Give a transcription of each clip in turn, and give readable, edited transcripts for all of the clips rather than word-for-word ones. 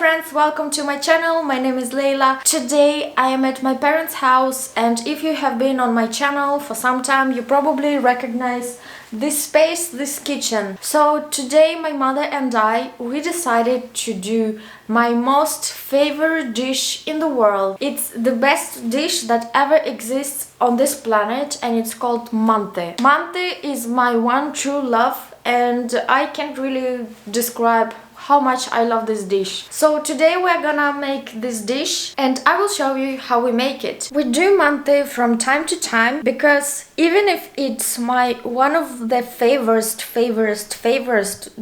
friends, welcome to my channel. My name is Leila. Today I am at my parents' house, and if you have been on my channel for some time, you probably recognize this space, this kitchen. So today my mother and we decided to do my most favorite dish in the world. It's the best dish that ever exists on this planet, and it's called Manti. Manti is my one true love, and I can't really describe how much I love this dish. So today we're gonna make this dish and I will show you how we make it. We do Manti from time to time because even if it's my one of the favorite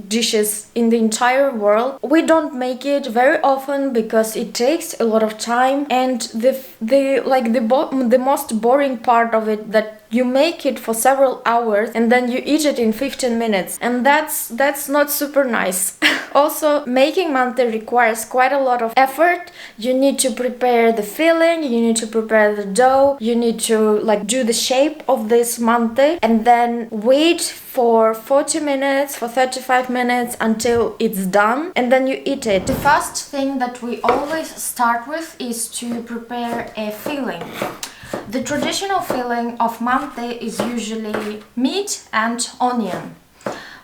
dishes in the entire world, we don't make it very often because it takes a lot of time, and the most boring part of it, that you make it for several hours and then you eat it in 15 minutes, and that's not super nice. Also, making Manti requires quite a lot of effort. You need to prepare the filling, you need to prepare the dough, you need to do the shape of this Manti, and then wait for 40 minutes, for 35 minutes until it's done, and then you eat it. The first thing that we always start with is to prepare a filling. The traditional filling of Manti is usually meat and onion,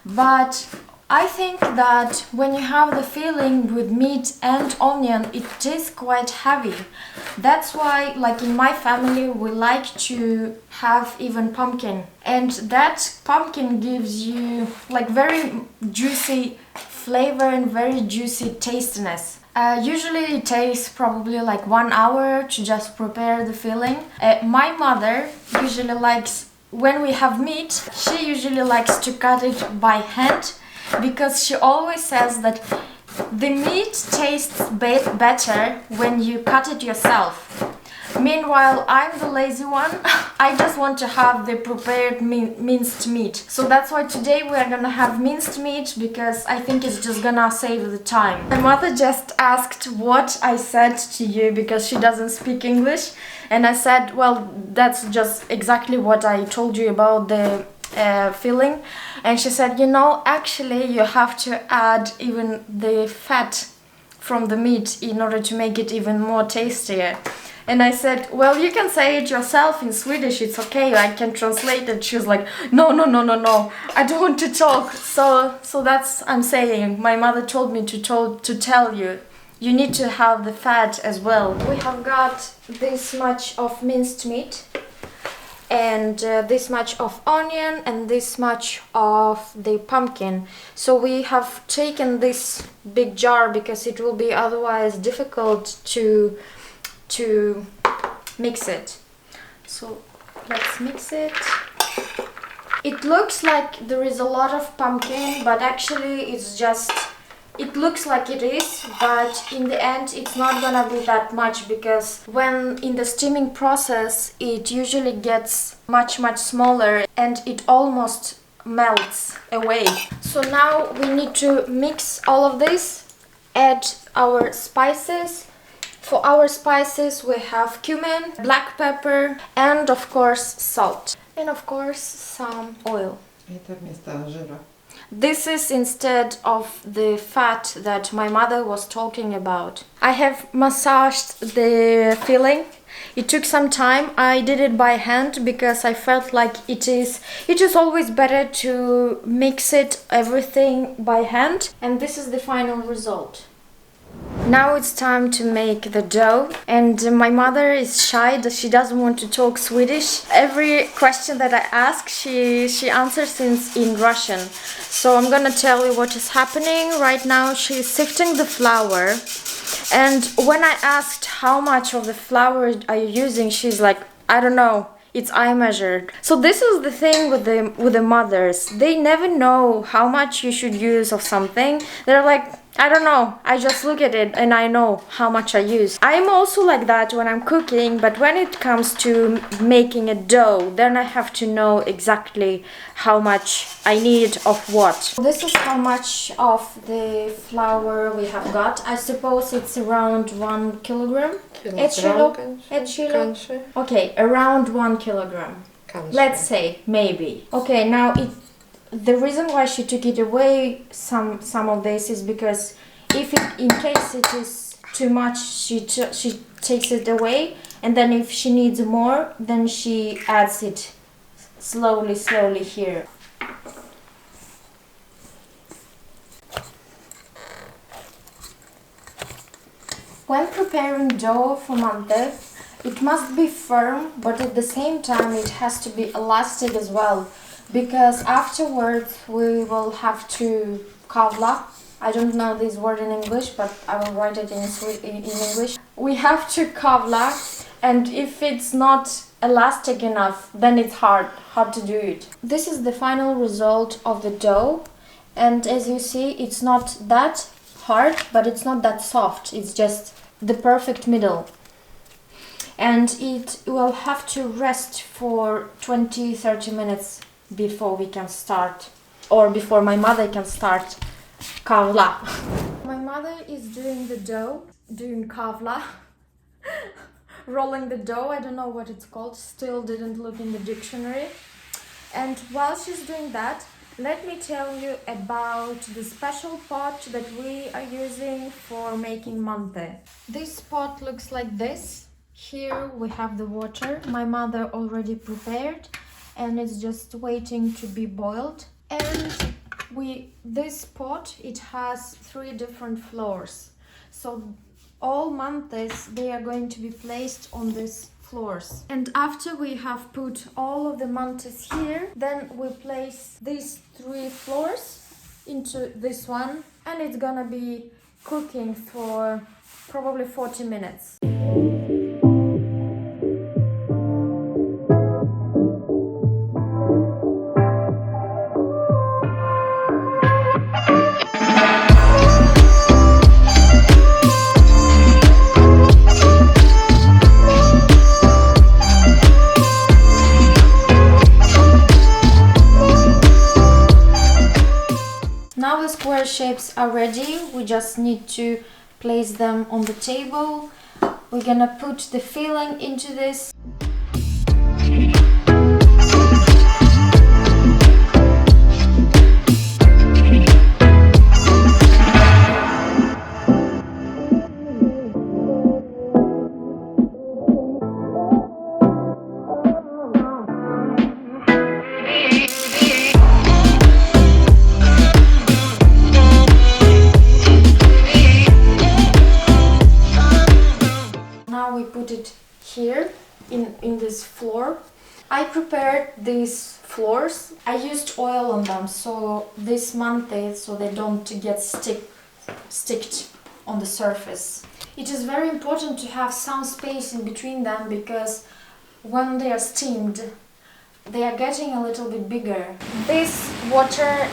but I think that when you have the filling with meat and onion, it is quite heavy. That's why, in my family, we like to have even pumpkin, and that pumpkin gives you very juicy flavor and very juicy tastiness. Usually it takes probably 1 hour to just prepare the filling. My mother usually likes, when we have meat, she usually likes to cut it by hand, because she always says that the meat tastes better when you cut it yourself. Meanwhile, I'm the lazy one. I just want to have the prepared minced meat. So that's why today we are gonna have minced meat, because I think it's just gonna save the time. My mother just asked what I said to you because she doesn't speak English, and I said, well, that's just exactly what I told you about the filling. And she said, actually you have to add even the fat from the meat in order to make it even more tastier. And I said, well, you can say it yourself in Swedish, it's okay, I can translate it. She was like, no, I don't want to talk. So that's, I'm saying, my mother told me to tell you, you need to have the fat as well. We have got this much of minced meat, and this much of onion, and this much of the pumpkin. So we have taken this big jar because it will be otherwise difficult to mix it. So let's mix it. It looks like there is a lot of pumpkin, but actually it looks like it is, but in the end it's not gonna be that much, because when in the steaming process it usually gets much smaller and it almost melts away. So now we need to mix all of this, add our spices. For our spices we have cumin, black pepper, and of course salt, and of course some oil. This is instead of the fat that my mother was talking about. I have massaged the filling. It took some time. I did it by hand because I felt like it is always better to mix everything by hand, and this is the final result. Now it's time to make the dough, and my mother is shy that she doesn't want to talk Swedish. Every question that I ask, she answers in Russian. So I'm gonna tell you what is happening right now. She's sifting the flour, and when I asked how much of the flour are you using, she's like, I don't know. It's eye measured. So this is the thing with the mothers. They never know how much you should use of something. They're like, I don't know, I just look at it and I know how much I use. I'm also like that when I'm cooking, but when it comes to making a dough, then I have to know exactly how much I need of what. This is how much of the flour we have got. I suppose it's around 1 kilogram. Okay, around 1 kilogram. Let's say, maybe. Okay, now the reason why she took it away, some of this, is because If in case it is too much, she takes it away, and then if she needs more, then she adds it slowly here. When preparing dough for mante, it must be firm, but at the same time it has to be elastic as well, because afterwards we will have to kavla. I don't know this word in English, but I will write it in English. We have to kavla, and if it's not elastic enough, then it's hard to do it. This is the final result of the dough, and as you see, it's not that hard, but it's not that soft. It's just the perfect middle. And it will have to rest for 20-30 minutes before we can start, or before my mother can start kavla. My mother is doing the dough, doing kavla, rolling the dough. I don't know what it's called, still didn't look in the dictionary. And while she's doing that, let me tell you about the special pot that we are using for making mante. This pot looks like this. Here we have the water my mother already prepared, and it's just waiting to be boiled. And this pot, it has 3 different floors. So all mantes, they are going to be placed on these floors. And after we have put all of the mantes here, then we place these 3 floors into this one, and it's gonna be cooking for probably 40 minutes. Now the square shapes are ready, we just need to place them on the table. We're gonna put the filling into this. Now we put it here in this floor. I prepared these floors. I used oil on them, so this mante, so they don't get sticked on the surface. It is very important to have some space in between them, because when they are steamed, they are getting a little bit bigger. This water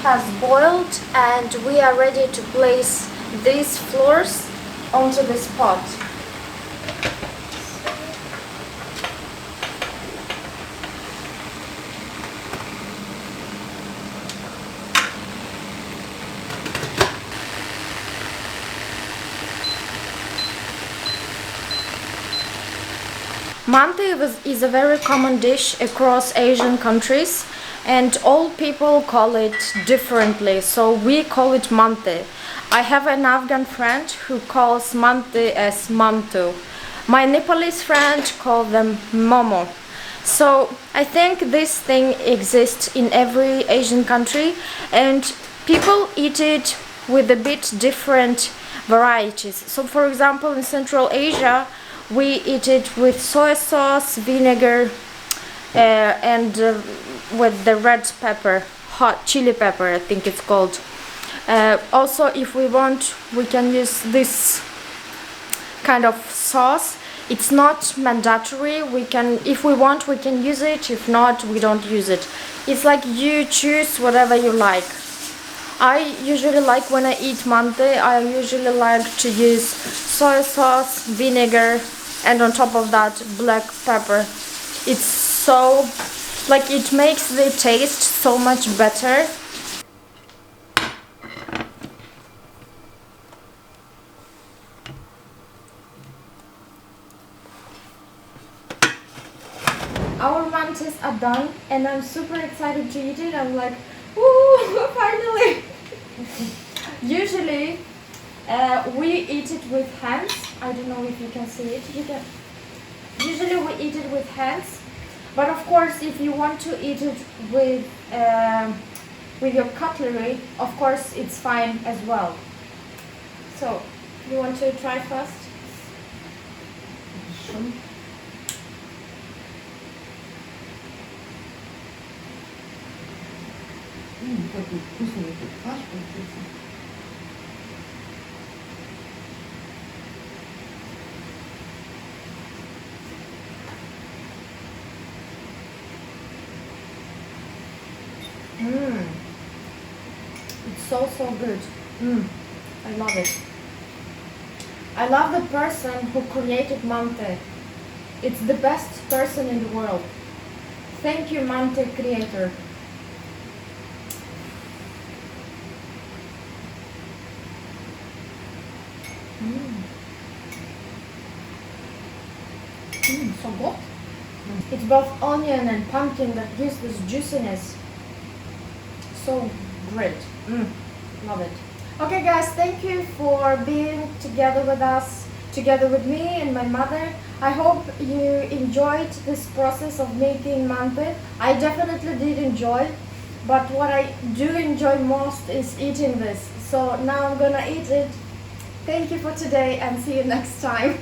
has boiled, and we are ready to place these floors onto this pot. Mante is a very common dish across Asian countries, and all people call it differently, so we call it mante. I have an Afghan friend who calls mante as mantu. My Nepalese friend calls them momo. So I think this thing exists in every Asian country, and people eat it with a bit different varieties. So for example, in Central Asia, we eat it with soy sauce, vinegar, and with the red pepper, hot chili pepper, I think it's called. Also, if we want, we can use this kind of sauce. It's not mandatory. If we want, we can use it. If not, we don't use it. It's like you choose whatever you like. I usually like, when I eat mante, I usually like to use soy sauce, vinegar, and on top of that, black pepper. It's so, like, it makes the taste so much better. Our mantes are done, and I'm super excited to eat it. I'm like, ooh, finally! Usually, We eat it with hands. I don't know if you can see it. Usually we eat it with hands, but of course, if you want to eat it with your cutlery, of course, it's fine as well. So, you want to try first? Какой вкусный этот фарш получился. It's so good. I love it. I love the person who created Mante. It's the best person in the world. Thank you, Mante creator. So good. It's both onion and pumpkin that gives this juiciness. So great. Love it. Okay guys, thank you for being together with us, together with me and my mother. I hope you enjoyed this process of making mante. I definitely did enjoy, but what I do enjoy most is eating this. So now I'm gonna eat it. Thank you for today and see you next time.